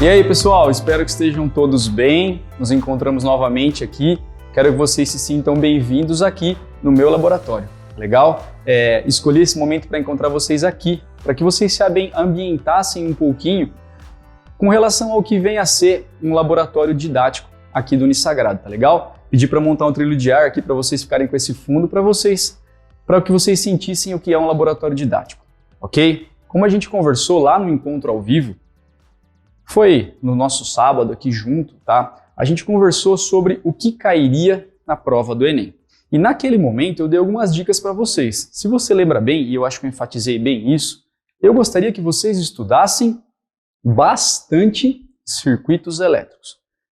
E aí, pessoal, espero que estejam todos bem. Nos encontramos novamente aqui. Quero que vocês se sintam bem-vindos aqui no meu laboratório. Legal? Escolhi esse momento para encontrar vocês aqui, para que vocês se ambientassem um pouquinho com relação ao que vem a ser um laboratório didático aqui do Unisagrado, tá legal? Pedi para montar um trilho de ar aqui para vocês ficarem com esse fundo para que vocês sentissem o que é um laboratório didático, ok? Como a gente conversou lá no encontro ao vivo, foi no nosso sábado aqui junto, tá? A gente conversou sobre o que cairia na prova do Enem. E naquele momento eu dei algumas dicas para vocês. Se você lembra bem, e eu acho que eu enfatizei bem isso, eu gostaria que vocês estudassem bastante circuitos elétricos,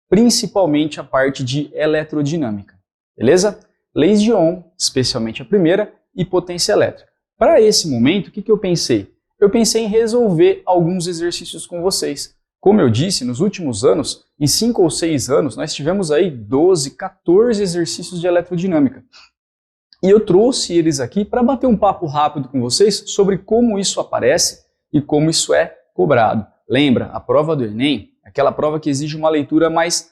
principalmente a parte de eletrodinâmica, beleza? Leis de Ohm, especialmente a primeira, e potência elétrica. Para esse momento, o que eu pensei? Eu pensei em resolver alguns exercícios com vocês. Como eu disse, nos últimos anos, em 5 ou 6 anos, nós tivemos aí 12, 14 exercícios de eletrodinâmica. E eu trouxe eles aqui para bater um papo rápido com vocês sobre como isso aparece e como isso é cobrado. Lembra, a prova do Enem é aquela prova que exige uma leitura mais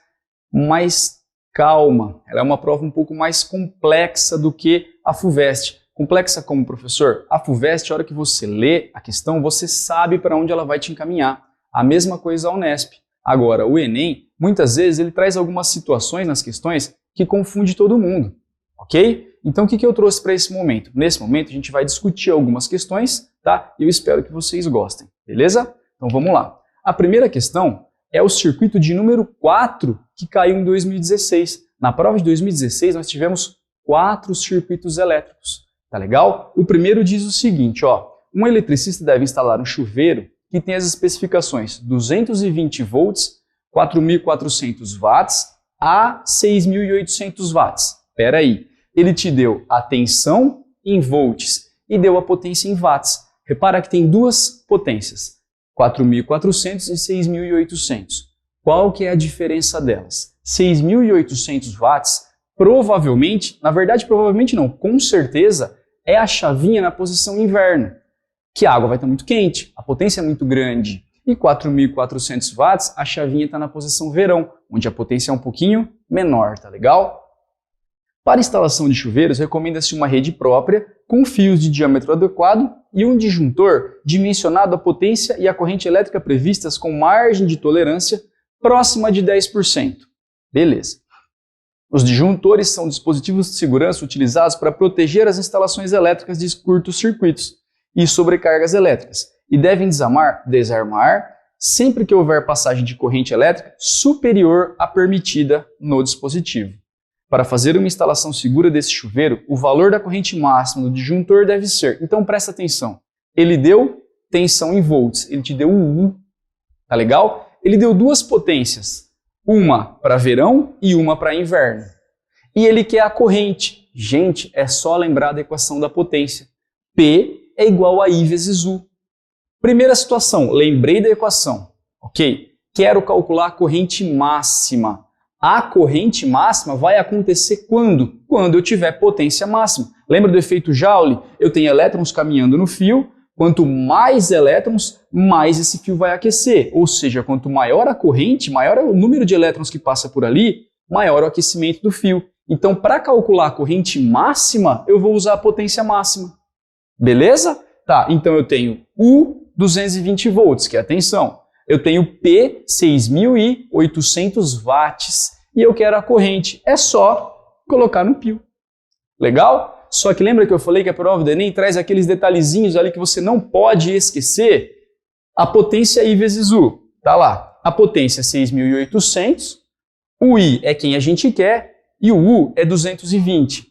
calma. Ela é uma prova um pouco mais complexa do que a FUVEST. Complexa como, professor? A FUVEST, a hora que você lê a questão, você sabe para onde ela vai te encaminhar. A mesma coisa a Unesp. Agora, o Enem, muitas vezes, ele traz algumas situações nas questões que confunde todo mundo, ok? Então, o que eu trouxe para esse momento? Nesse momento, a gente vai discutir algumas questões, tá? E eu espero que vocês gostem, beleza? Então, vamos lá. A primeira questão é o circuito de número 4 que caiu em 2016. Na prova de 2016, nós tivemos 4 circuitos elétricos, tá legal? O primeiro diz o seguinte, ó, um eletricista deve instalar um chuveiro que tem as especificações 220 volts, 4.400 watts a 6.800 watts. Espera aí, ele te deu a tensão em volts e deu a potência em watts. Repara que tem duas potências, 4.400 e 6.800. Qual que é a diferença delas? 6.800 watts provavelmente, na verdade provavelmente não, com certeza é a chavinha na posição inverno. Que a água vai estar muito quente, a potência é muito grande. E 4.400 watts, a chavinha está na posição verão, onde a potência é um pouquinho menor, tá legal? Para instalação de chuveiros, recomenda-se uma rede própria, com fios de diâmetro adequado e um disjuntor dimensionado a potência e a corrente elétrica previstas com margem de tolerância próxima de 10%. Beleza. Os disjuntores são dispositivos de segurança utilizados para proteger as instalações elétricas de curtos circuitos e sobrecargas elétricas, e devem desarmar sempre que houver passagem de corrente elétrica superior à permitida no dispositivo. Para fazer uma instalação segura desse chuveiro, o valor da corrente máxima do disjuntor deve ser, então presta atenção, ele deu tensão em volts, ele te deu um U, tá legal? Ele deu duas potências, uma para verão e uma para inverno. E ele quer a corrente. Gente, é só lembrar da equação da potência. P é igual a I vezes U. Primeira situação, lembrei da equação, ok? Quero calcular a corrente máxima. A corrente máxima vai acontecer quando? Quando eu tiver potência máxima. Lembra do efeito Joule? Eu tenho elétrons caminhando no fio, quanto mais elétrons, mais esse fio vai aquecer. Ou seja, quanto maior a corrente, maior é o número de elétrons que passa por ali, maior o aquecimento do fio. Então, para calcular a corrente máxima, eu vou usar a potência máxima. Beleza? Tá, então eu tenho U 220 volts, que é a tensão. Eu tenho P 6.800 watts e eu quero a corrente. É só colocar no pio. Legal? Só que lembra que eu falei que a prova do Enem traz aqueles detalhezinhos ali que você não pode esquecer? A potência I vezes U. Tá lá. A potência é 6.800, o I é quem a gente quer e o U é 220.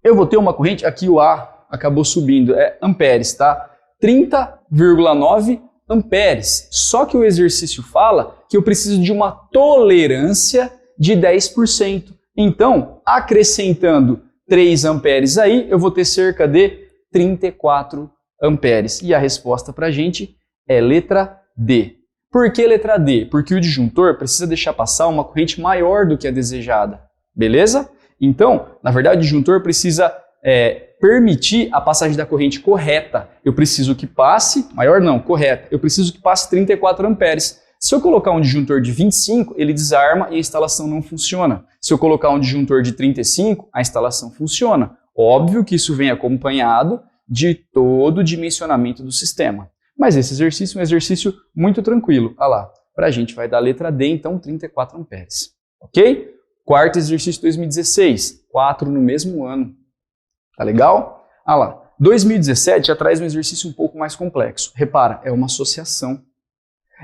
Eu vou ter uma corrente, aqui o A acabou subindo, é amperes, tá? 30,9 amperes. Só que o exercício fala que eu preciso de uma tolerância de 10%. Então, acrescentando 3 amperes aí, eu vou ter cerca de 34 amperes. E a resposta para a gente é letra D. Por que letra D? Porque o disjuntor precisa deixar passar uma corrente maior do que a desejada. Beleza? Então, na verdade, o disjuntor precisa permitir a passagem da corrente correta. Eu preciso que passe, maior não, correta. Eu preciso que passe 34 amperes. Se eu colocar um disjuntor de 25, ele desarma e a instalação não funciona. Se eu colocar um disjuntor de 35, a instalação funciona. Óbvio que isso vem acompanhado de todo o dimensionamento do sistema. Mas esse exercício é um exercício muito tranquilo. Olha lá, para a gente vai dar a letra D, então 34 amperes. Ok? Quarto exercício 2016, 4 no mesmo ano. Tá legal? Olha lá, 2017 já traz um exercício um pouco mais complexo. Repara, é uma associação.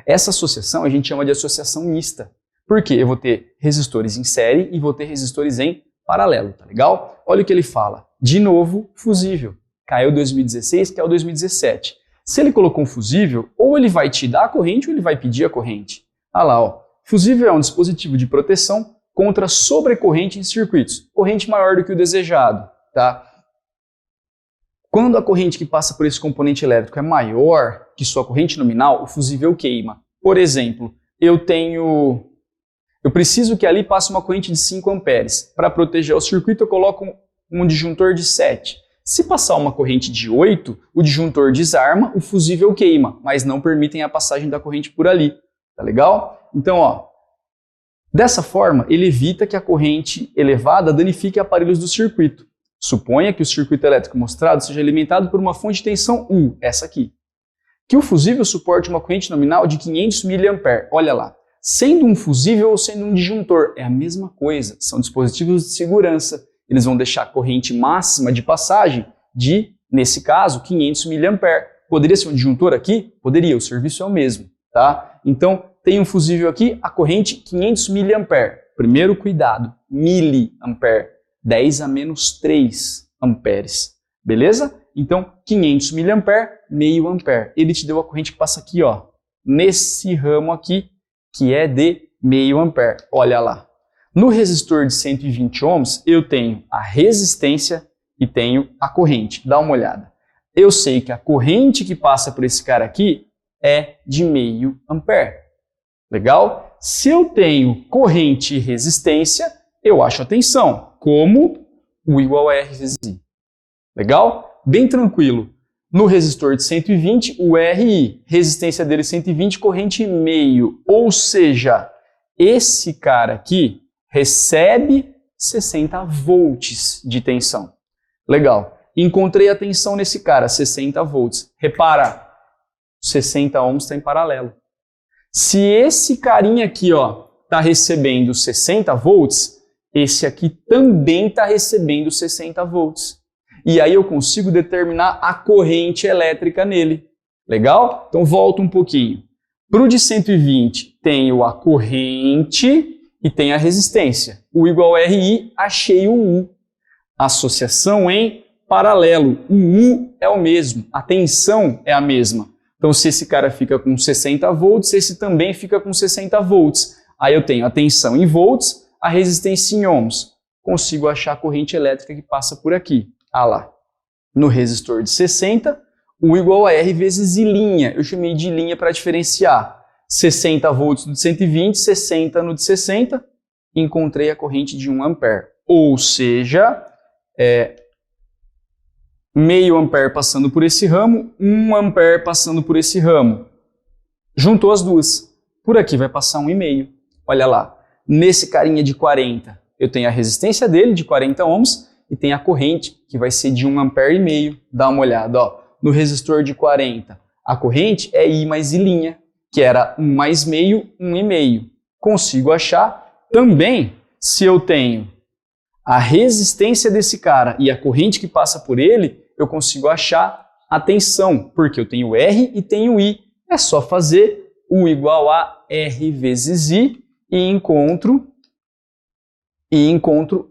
Essa associação a gente chama de associação mista. Por quê? Eu vou ter resistores em série e vou ter resistores em paralelo, tá legal? Olha o que ele fala. De novo, fusível. Caiu 2016, que é o 2017. Se ele colocou um fusível, ou ele vai te dar a corrente ou ele vai pedir a corrente. Olha lá, ó. Fusível é um dispositivo de proteção contra sobrecorrente em circuitos. Corrente maior do que o desejado, tá? Quando a corrente que passa por esse componente elétrico é maior que sua corrente nominal, o fusível queima. Por exemplo, eu preciso que ali passe uma corrente de 5 amperes. Para proteger o circuito, eu coloco um disjuntor de 7. Se passar uma corrente de 8, o disjuntor desarma, o fusível queima, mas não permitem a passagem da corrente por ali. Tá legal? Então, ó, dessa forma, ele evita que a corrente elevada danifique aparelhos do circuito. Suponha que o circuito elétrico mostrado seja alimentado por uma fonte de tensão U, essa aqui. Que o fusível suporte uma corrente nominal de 500 mA. Olha lá, sendo um fusível ou sendo um disjuntor, é a mesma coisa, são dispositivos de segurança. Eles vão deixar a corrente máxima de passagem de, nesse caso, 500 mA. Poderia ser um disjuntor aqui? Poderia, o serviço é o mesmo, tá? Então, tem um fusível aqui, a corrente 500 mA. Primeiro cuidado, miliampere. 10 a menos 3 amperes, beleza? Então, 500 mA, meio ampere. Ele te deu a corrente que passa aqui, ó, nesse ramo aqui, que é de meio ampere. Olha lá. No resistor de 120 ohms, eu tenho a resistência e tenho a corrente. Dá uma olhada. Eu sei que a corrente que passa por esse cara aqui é de meio ampere. Legal? Se eu tenho corrente e resistência, eu acho a tensão, como U igual a R vezes I. Legal? Bem tranquilo. No resistor de 120, o RI, resistência dele 120, corrente meio. Ou seja, esse cara aqui recebe 60 volts de tensão. Legal. Encontrei a tensão nesse cara, 60 volts. Repara, 60 ohms está em paralelo. Se esse carinha aqui, ó, está recebendo 60 volts, esse aqui também está recebendo 60 volts. E aí eu consigo determinar a corrente elétrica nele. Legal? Então volta um pouquinho. Para o de 120, tenho a corrente e tenho a resistência. U igual a RI, achei o U. Associação em paralelo. O U é o mesmo, a tensão é a mesma. Então se esse cara fica com 60 volts, esse também fica com 60 volts. Aí eu tenho a tensão em volts, a resistência em ohms. Consigo achar a corrente elétrica que passa por aqui. Ah lá, no resistor de 60, U igual a R vezes I'. Eu chamei de linha para diferenciar. 60 volts no de 120, 60 no de 60, encontrei a corrente de 1 ampere. Ou seja, meio ampere passando por esse ramo, 1 ampere passando por esse ramo. Juntou as duas. Por aqui vai passar 1,5. Olha lá. Nesse carinha de 40, eu tenho a resistência dele de 40 ohms e tenho a corrente que vai ser de 1,5 ampere. Dá uma olhada, ó. No resistor de 40, a corrente é I mais I', que era 1 mais meio, 1,5. Consigo achar também, se eu tenho a resistência desse cara e a corrente que passa por ele, eu consigo achar a tensão, porque eu tenho R e tenho I. É só fazer U igual a R vezes I e encontro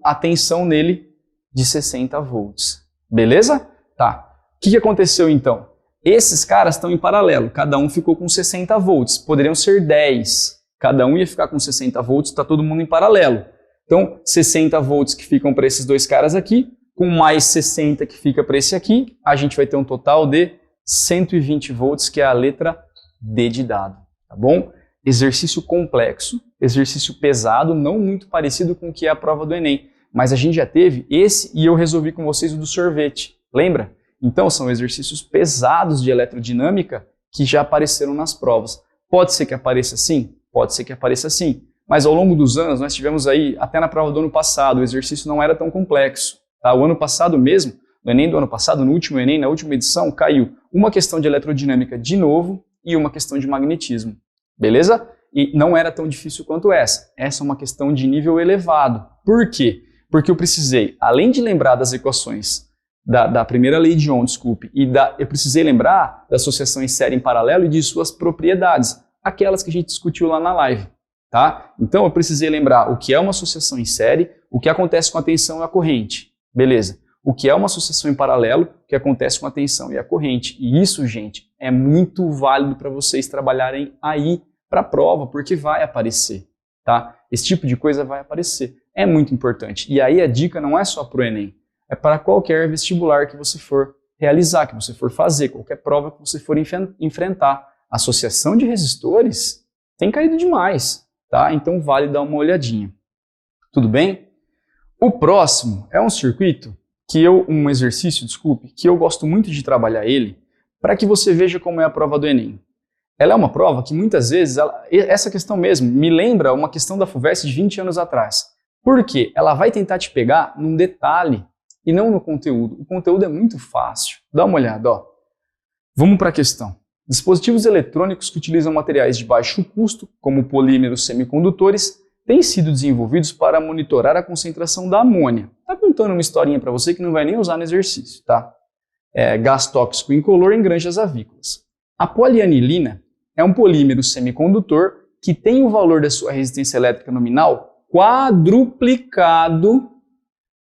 a tensão nele de 60 volts. Beleza? Tá. O que aconteceu então? Esses caras estão em paralelo, cada um ficou com 60 volts, poderiam ser 10, cada um ia ficar com 60 volts, está todo mundo em paralelo. Então, 60 volts que ficam para esses dois caras aqui, com mais 60 que fica para esse aqui, a gente vai ter um total de 120 volts, que é a letra D de dado, tá bom? Exercício complexo, exercício pesado, não muito parecido com o que é a prova do Enem, mas a gente já teve esse e eu resolvi com vocês o do sorvete, lembra? Então são exercícios pesados de eletrodinâmica que já apareceram nas provas. Pode ser que apareça sim? Pode ser que apareça sim. Mas ao longo dos anos, nós tivemos aí, até na prova do ano passado, o exercício não era tão complexo. Tá? O ano passado mesmo, no Enem do ano passado, no último Enem, na última edição, caiu uma questão de eletrodinâmica de novo e uma questão de magnetismo. Beleza? E não era tão difícil quanto essa. Essa é uma questão de nível elevado. Por quê? Porque eu precisei, além de lembrar das equações da primeira lei de Ohm, desculpe, eu precisei lembrar da associação em série em paralelo e de suas propriedades, aquelas que a gente discutiu lá na live. Tá? Então eu precisei lembrar o que é uma associação em série, o que acontece com a tensão e a corrente. Beleza. O que é uma associação em paralelo, o que acontece com a tensão e a corrente. E isso, gente, é muito válido para vocês trabalharem aí para a prova, porque vai aparecer. Tá? Esse tipo de coisa vai aparecer. É muito importante. E aí a dica não é só para o Enem, é para qualquer vestibular que você for realizar, que você for fazer, qualquer prova que você for enfrentar. A associação de resistores tem caído demais. Tá? Então vale dar uma olhadinha. Tudo bem? O próximo é um circuito um exercício, desculpe, que eu gosto muito de trabalhar ele para que você veja como é a prova do Enem. Ela é uma prova que muitas vezes, essa questão mesmo, me lembra uma questão da FUVEST de 20 anos atrás. Por quê? Ela vai tentar te pegar num detalhe e não no conteúdo. O conteúdo é muito fácil. Dá uma olhada, ó. Vamos para a questão. Dispositivos eletrônicos que utilizam materiais de baixo custo, como polímeros semicondutores, têm sido desenvolvidos para monitorar a concentração da amônia. Está contando uma historinha para você que não vai nem usar no exercício, tá? Gás tóxico incolor em granjas avícolas. A polianilina é um polímero semicondutor que tem o valor da sua resistência elétrica nominal quadruplicado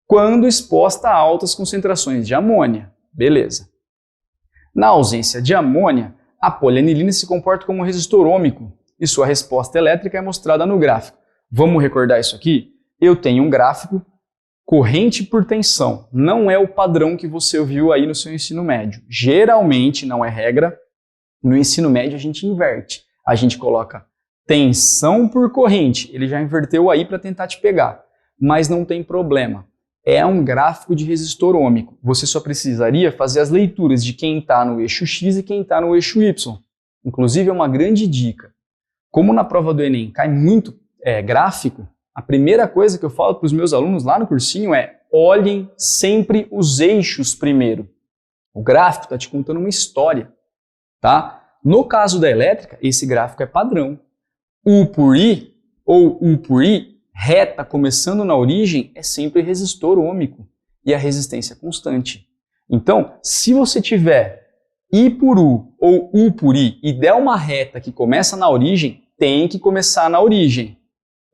quando exposta a altas concentrações de amônia. Beleza. Na ausência de amônia, a polianilina se comporta como um resistor ôhmico e sua resposta elétrica é mostrada no gráfico. Vamos recordar isso aqui? Eu tenho um gráfico corrente por tensão. Não é o padrão que você viu aí no seu ensino médio. Geralmente, não é regra, no ensino médio a gente inverte. A gente coloca tensão por corrente. Ele já inverteu aí para tentar te pegar. Mas não tem problema. É um gráfico de resistor ôhmico. Você só precisaria fazer as leituras de quem está no eixo X e quem está no eixo Y. Inclusive, é uma grande dica. Como na prova do Enem cai muito gráfico, a primeira coisa que eu falo para os meus alunos lá no cursinho é: olhem sempre os eixos primeiro. O gráfico está te contando uma história. Tá? No caso da elétrica, esse gráfico é padrão. U por I ou U por I, reta começando na origem, é sempre resistor ôhmico e a resistência constante. Então, se você tiver I por U ou U por I e der uma reta que começa na origem, tem que começar na origem,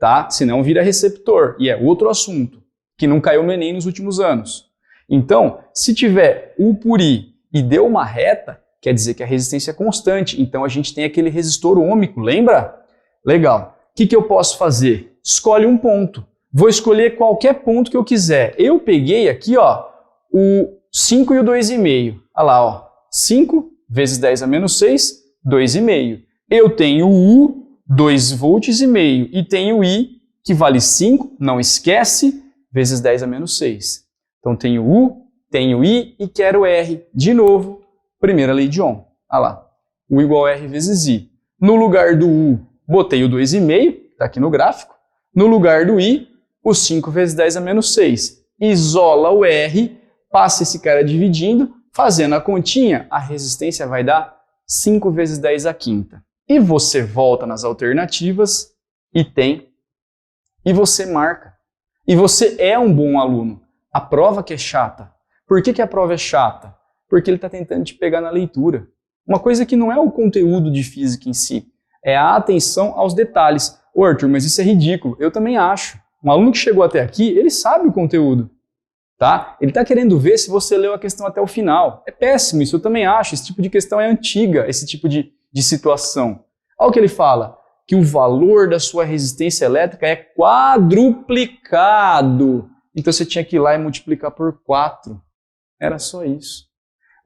tá? Senão vira receptor e é outro assunto que não caiu no Enem nos últimos anos. Então, se tiver U por I e deu uma reta, quer dizer que a resistência é constante. Então a gente tem aquele resistor ôhmico, lembra? Legal. O que eu posso fazer? Escolhe um ponto. Vou escolher qualquer ponto que eu quiser. Eu peguei aqui, ó, o 5 e o 2,5. Olha lá, ó. 5 vezes 10 a menos 6, 2,5. Eu tenho U, 2 volts e meio. E tenho I, que vale 5, não esquece, vezes 10 a menos 6. Então tenho U, tenho I e quero R. De novo, primeira lei de Ohm. Olha lá. U igual a R vezes I. No lugar do U, botei o 2,5, está aqui no gráfico. No lugar do I, o 5 vezes 10 a menos 6. Isola o R, passa esse cara dividindo, fazendo a continha, a resistência vai dar 5 vezes 10 a quinta. E você volta nas alternativas e tem, e você marca. E você é um bom aluno. A prova que é chata. Por que a prova é chata? Porque ele está tentando te pegar na leitura. Uma coisa que não é o conteúdo de física em si, é a atenção aos detalhes. Ô Arthur, mas isso é ridículo. Eu também acho. Um aluno que chegou até aqui, ele sabe o conteúdo. Tá? Ele está querendo ver se você leu a questão até o final. É péssimo, isso eu também acho. Esse tipo de questão é antiga, esse tipo de situação. Olha o que ele fala, que o valor da sua resistência elétrica é quadruplicado. Então você tinha que ir lá e multiplicar por 4. Era só isso.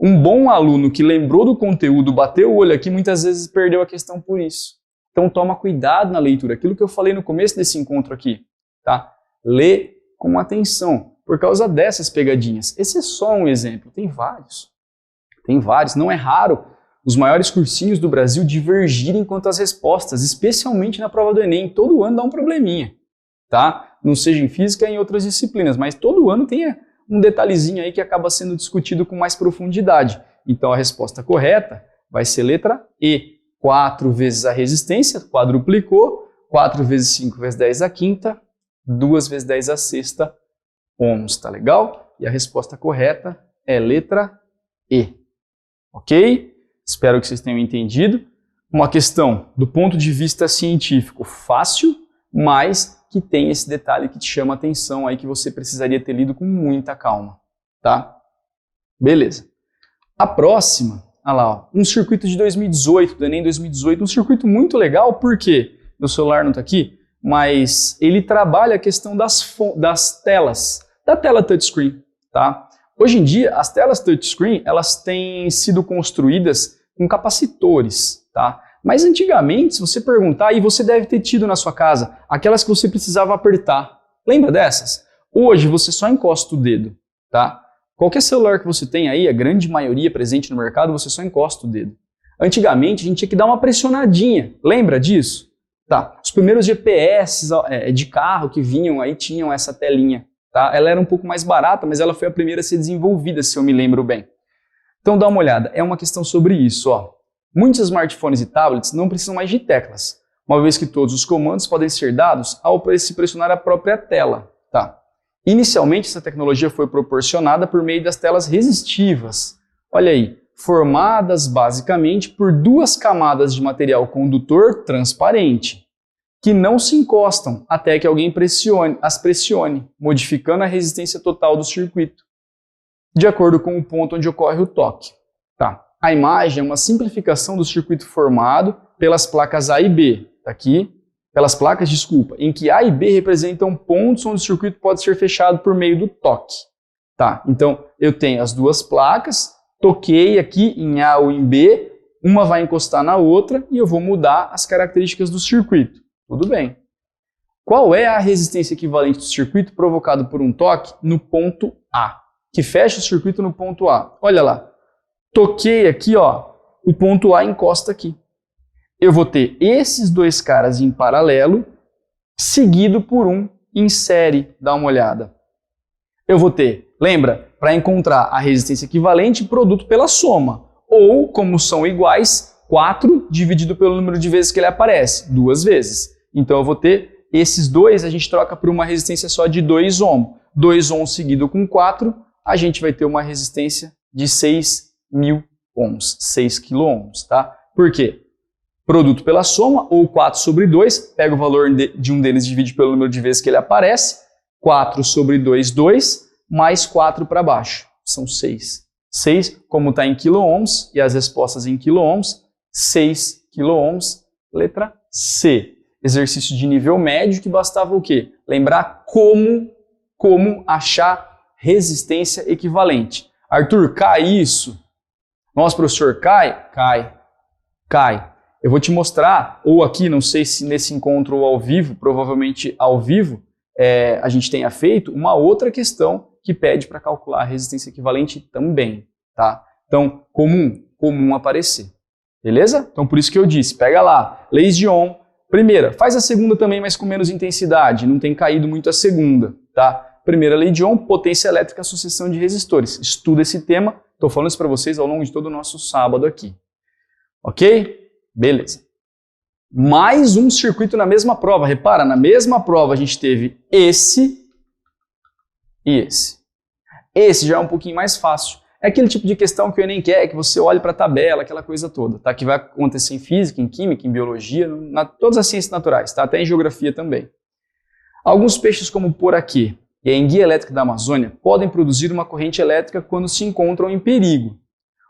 Um bom aluno que lembrou do conteúdo, bateu o olho aqui, muitas vezes perdeu a questão por isso. Então toma cuidado na leitura. Aquilo que eu falei no começo desse encontro aqui. Tá? Lê com atenção, por causa dessas pegadinhas. Esse é só um exemplo, tem vários. Tem vários, não é raro os maiores cursinhos do Brasil divergirem quanto às respostas, especialmente na prova do Enem. Todo ano dá um probleminha, tá? Não seja em física, em outras disciplinas, mas todo ano tem um detalhezinho aí que acaba sendo discutido com mais profundidade. Então a resposta correta vai ser letra E. 4 vezes a resistência, quadruplicou, 4 vezes 5 vezes 10 a quinta, 2 vezes 10 a sexta ohms, tá legal? E a resposta correta é letra E, ok? Espero que vocês tenham entendido. Uma questão do ponto de vista científico fácil, mas que tem esse detalhe que te chama a atenção aí que você precisaria ter lido com muita calma, tá? Beleza. A próxima, olha lá, ó, um circuito de 2018, do Enem 2018, um circuito muito legal, porque meu celular não está aqui, mas ele trabalha a questão das telas, da tela touchscreen, tá? Hoje em dia, as telas touchscreen, elas têm sido construídas com capacitores, tá? Mas antigamente, se você perguntar, e você deve ter tido na sua casa, aquelas que você precisava apertar. Lembra dessas? Hoje você só encosta o dedo, tá? Qualquer celular que você tem aí, a grande maioria presente no mercado, você só encosta o dedo. Antigamente a gente tinha que dar uma pressionadinha, lembra disso? Tá. Os primeiros GPS de carro que vinham aí tinham essa telinha, tá? Ela era um pouco mais barata, mas ela foi a primeira a ser desenvolvida, se eu me lembro bem. Então dá uma olhada, é uma questão sobre isso, ó. Muitos smartphones e tablets não precisam mais de teclas, uma vez que todos os comandos podem ser dados ao se pressionar a própria tela, tá? Inicialmente, essa tecnologia foi proporcionada por meio das telas resistivas. Olha aí, formadas basicamente por 2 camadas de material condutor transparente, que não se encostam até que alguém as pressione, modificando a resistência total do circuito, de acordo com o ponto onde ocorre o toque. Tá. A imagem é uma simplificação do circuito formado pelas placas A e B, tá aqui, pelas placas, desculpa, em que A e B representam pontos onde o circuito pode ser fechado por meio do toque. Tá, então eu tenho as 2 placas, toquei aqui em A ou em B, uma vai encostar na outra e eu vou mudar as características do circuito. Tudo bem. Qual é a resistência equivalente do circuito provocado por um toque no ponto A, que fecha o circuito no ponto A? Olha lá, toquei aqui, ó, o ponto A encosta aqui. Eu vou ter esses 2 caras em paralelo, seguido por um em série. Dá uma olhada. Eu vou ter, lembra, para encontrar a resistência equivalente, produto pela soma. Ou, como são iguais, 4 dividido pelo número de vezes que ele aparece, 2 vezes. Então eu vou ter esses 2, a gente troca por uma resistência só de 2 ohm. 2 ohm seguido com 4, a gente vai ter uma resistência de 6.000 ohms, 6 kΩ, tá? Por quê? Produto pela soma, ou 4 sobre 2, pega o valor de um deles e divide pelo número de vezes que ele aparece, 4 sobre 2, 2, mais 4 para baixo, são 6. 6, como está em quiloohms, e as respostas em quiloohms, 6 quiloohms, letra C. Exercício de nível médio que bastava o quê? Lembrar como achar resistência equivalente. Arthur, cai isso? Nossa, professor, cai? Cai. Eu vou te mostrar, ou aqui, não sei se nesse encontro ou ao vivo, provavelmente ao vivo, a gente tenha feito uma outra questão que pede para calcular a resistência equivalente também, tá? Então, comum aparecer, beleza? Então, por isso que eu disse, pega lá, leis de Ohm, primeira, faz a segunda também, mas com menos intensidade, não tem caído muito a segunda, tá? Primeira lei de Ohm, potência elétrica, associação de resistores. Estuda esse tema, estou falando isso para vocês ao longo de todo o nosso sábado aqui, ok? Beleza. Mais um circuito na mesma prova. Repara, na mesma prova a gente teve esse e esse. Esse já é um pouquinho mais fácil. É aquele tipo de questão que o Enem quer, que você olhe para a tabela, aquela coisa toda, tá? Que vai acontecer em física, em química, em biologia, todas as ciências naturais, tá? Até em geografia também. Alguns peixes como o poraquê e a enguia elétrica da Amazônia podem produzir uma corrente elétrica quando se encontram em perigo.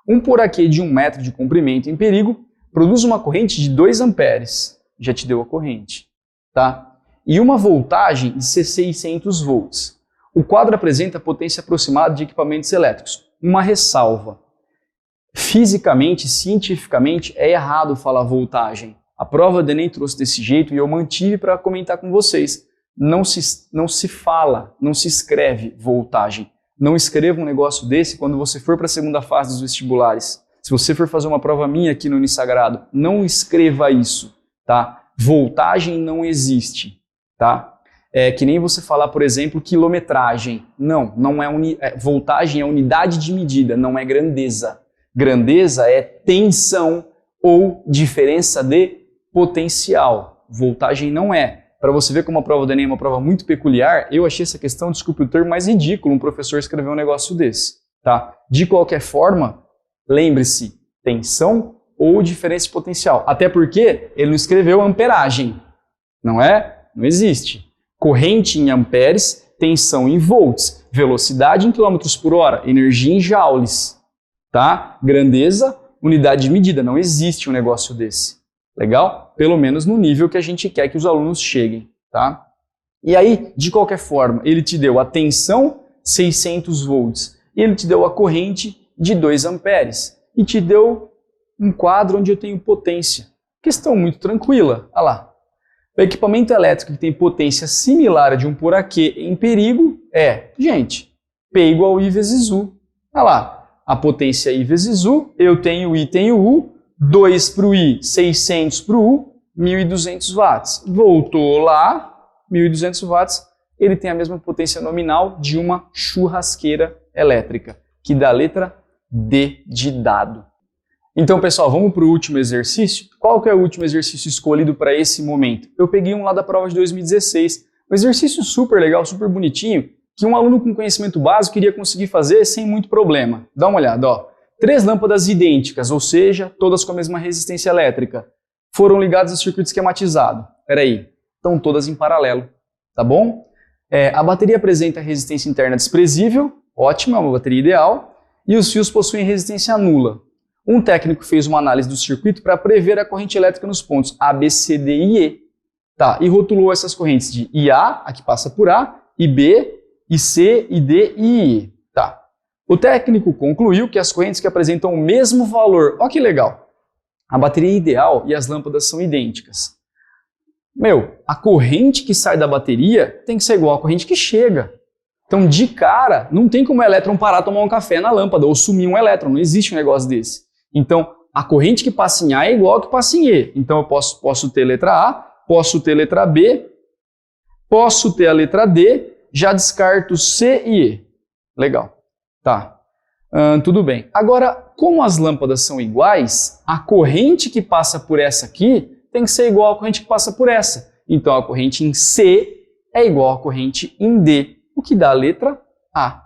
Um poraquê de 1 metro de comprimento em perigo produz uma corrente de 2 amperes, já te deu a corrente, tá? E uma voltagem de 600 volts. O quadro apresenta a potência aproximada de equipamentos elétricos. Uma ressalva. Fisicamente, cientificamente, é errado falar voltagem. A prova do Enem trouxe desse jeito e eu mantive para comentar com vocês. Não se fala, não se escreve voltagem. Não escreva um negócio desse quando você for para a segunda fase dos vestibulares. Se você for fazer uma prova minha aqui no Unisagrado, não escreva isso, tá? Voltagem não existe, tá? É que nem você falar, por exemplo, quilometragem. Não é voltagem é unidade de medida, não é grandeza. Grandeza é tensão ou diferença de potencial. Voltagem não é. Para você ver como a prova do Enem é uma prova muito peculiar, eu achei essa questão, desculpe o termo, mais ridículo um professor escrever um negócio desse, tá? De qualquer forma, lembre-se, tensão ou diferença de potencial. Até porque ele não escreveu amperagem, não é? Não existe. Corrente em amperes, tensão em volts, velocidade em quilômetros por hora, energia em joules, tá? Grandeza, unidade de medida, não existe um negócio desse. Legal? Pelo menos no nível que a gente quer que os alunos cheguem, tá? E aí, de qualquer forma, ele te deu a tensão 600 volts e ele te deu a corrente de 2 amperes e te deu um quadro onde eu tenho potência. Questão muito tranquila, olha lá. O equipamento elétrico que tem potência similar a de um por aqui em perigo é, gente, P igual I vezes U. Olha lá, a potência I vezes U, eu tenho I, tenho U, 2 para o I, 600 para o U, 1.200 watts. Voltou lá, 1.200 watts, ele tem a mesma potência nominal de uma churrasqueira elétrica, que dá a letra D de dado. Então, pessoal, vamos para o último exercício? Qual que é o último exercício escolhido para esse momento? Eu peguei um lá da prova de 2016, um exercício super legal, super bonitinho, que um aluno com conhecimento básico iria conseguir fazer sem muito problema. Dá uma olhada, ó. 3 lâmpadas idênticas, ou seja, todas com a mesma resistência elétrica, foram ligadas ao circuito esquematizado. Peraí, estão todas em paralelo, tá bom? A bateria apresenta resistência interna desprezível, ótimo, é uma bateria ideal, e os fios possuem resistência nula. Um técnico fez uma análise do circuito para prever a corrente elétrica nos pontos A, B, C, D e E. Tá, e rotulou essas correntes de IA, a que passa por A, IB, IC, ID e I. Tá. O técnico concluiu que as correntes que apresentam o mesmo valor, ó que legal, a bateria é ideal e as lâmpadas são idênticas. A corrente que sai da bateria tem que ser igual à corrente que chega. Então, de cara, não tem como o elétron parar a tomar um café na lâmpada ou sumir um elétron, não existe um negócio desse. Então, a corrente que passa em A é igual a que passa em E. Então, eu posso ter letra A, posso ter letra B, posso ter a letra D, já descarto C e E. Legal. Tá. Tudo bem. Agora, como as lâmpadas são iguais, a corrente que passa por essa aqui tem que ser igual à corrente que passa por essa. Então, a corrente em C é igual à corrente em D, o que dá a letra A.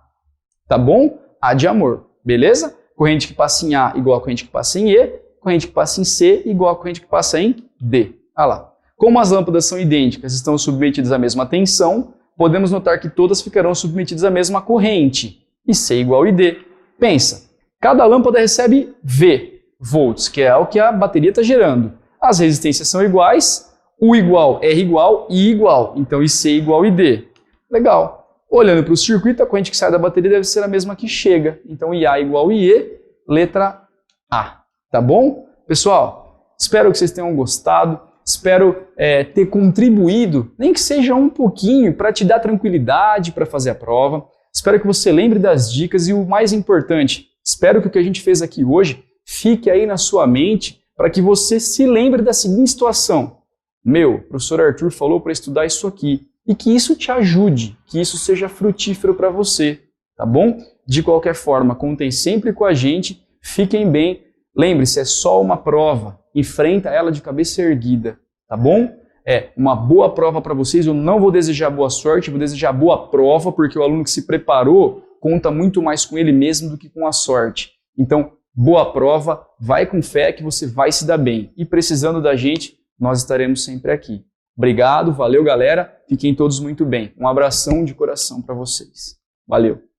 Tá bom? A de amor. Beleza? Corrente que passa em A igual à corrente que passa em E, corrente que passa em C igual à corrente que passa em D. Olha lá. Como as lâmpadas são idênticas e estão submetidas à mesma tensão, podemos notar que todas ficarão submetidas à mesma corrente. E C igual a ID. Pensa, cada lâmpada recebe V, volts, que é o que a bateria está gerando. As resistências são iguais, U igual, R igual, I igual. Então IC igual a ID. Legal. Olhando para o circuito, a corrente que sai da bateria deve ser a mesma que chega. Então IA igual a IE, letra A. Tá bom? Pessoal, espero que vocês tenham gostado. Espero ter contribuído, nem que seja um pouquinho, para te dar tranquilidade para fazer a prova. Espero que você lembre das dicas e o mais importante, espero que o que a gente fez aqui hoje fique aí na sua mente para que você se lembre da seguinte situação. O professor Arthur falou para estudar isso aqui e que isso te ajude, que isso seja frutífero para você, tá bom? De qualquer forma, contem sempre com a gente, fiquem bem. Lembre-se, é só uma prova, enfrenta ela de cabeça erguida, tá bom? Uma boa prova para vocês, eu não vou desejar boa sorte, vou desejar boa prova, porque o aluno que se preparou conta muito mais com ele mesmo do que com a sorte. Então, boa prova, vai com fé que você vai se dar bem. E precisando da gente, nós estaremos sempre aqui. Obrigado, valeu galera, fiquem todos muito bem. Um abração de coração para vocês. Valeu!